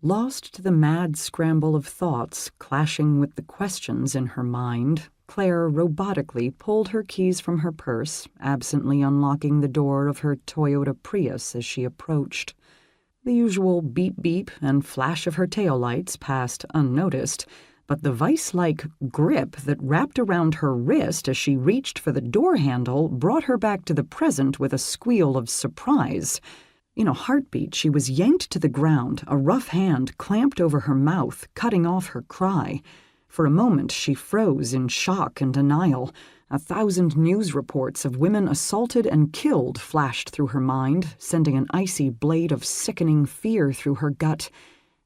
Lost to the mad scramble of thoughts clashing with the questions in her mind, Claire robotically pulled her keys from her purse, absently unlocking the door of her Toyota Prius as she approached. The usual beep-beep and flash of her taillights passed unnoticed, but the vice-like grip that wrapped around her wrist as she reached for the door handle brought her back to the present with a squeal of surprise. In a heartbeat, she was yanked to the ground, a rough hand clamped over her mouth, cutting off her cry. For a moment, she froze in shock and denial. 1,000 news reports of women assaulted and killed flashed through her mind, sending an icy blade of sickening fear through her gut.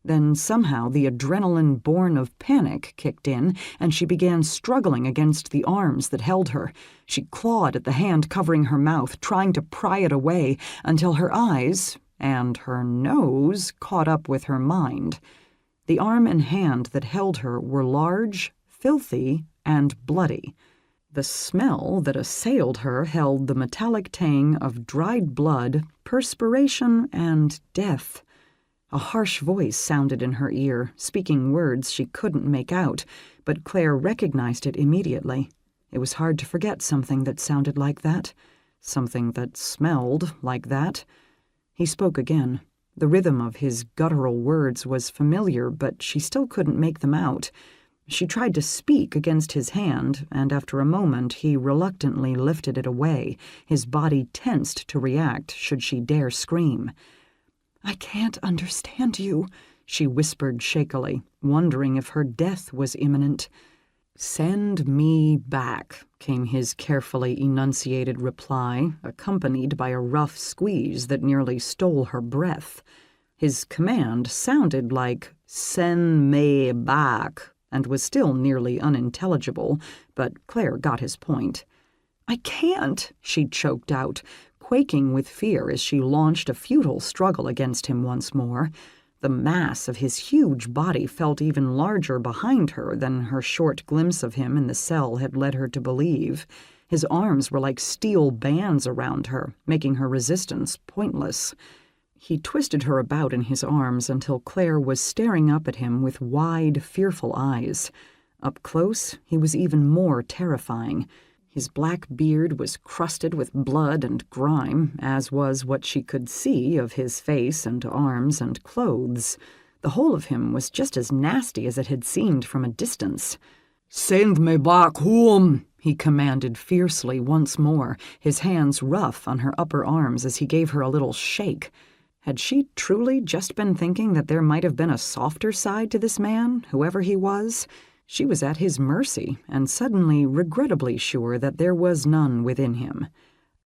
Then somehow the adrenaline born of panic kicked in, and she began struggling against the arms that held her. She clawed at the hand covering her mouth, trying to pry it away, until her eyes and her nose caught up with her mind. The arm and hand that held her were large, filthy, and bloody. The smell that assailed her held the metallic tang of dried blood, perspiration, and death. A harsh voice sounded in her ear, speaking words she couldn't make out, but Claire recognized it immediately. It was hard to forget something that sounded like that, something that smelled like that. He spoke again. The rhythm of his guttural words was familiar, but she still couldn't make them out. She tried to speak against his hand, and after a moment he reluctantly lifted it away, his body tensed to react should she dare scream. "I can't understand you," she whispered shakily, wondering if her death was imminent. "Send me back," came his carefully enunciated reply, accompanied by a rough squeeze that nearly stole her breath. His command sounded like "send me back," and was still nearly unintelligible, but Claire got his point. "I can't," she choked out, quaking with fear as she launched a futile struggle against him once more. The mass of his huge body felt even larger behind her than her short glimpse of him in the cell had led her to believe. His arms were like steel bands around her, making her resistance pointless. He twisted her about in his arms until Claire was staring up at him with wide, fearful eyes. Up close, he was even more terrifying. His black beard was crusted with blood and grime, as was what she could see of his face and arms and clothes. The whole of him was just as nasty as it had seemed from a distance. "Send me back home," he commanded fiercely once more, his hands rough on her upper arms as he gave her a little shake. Had she truly just been thinking that there might have been a softer side to this man, whoever he was? She was at his mercy, and suddenly regrettably sure that there was none within him.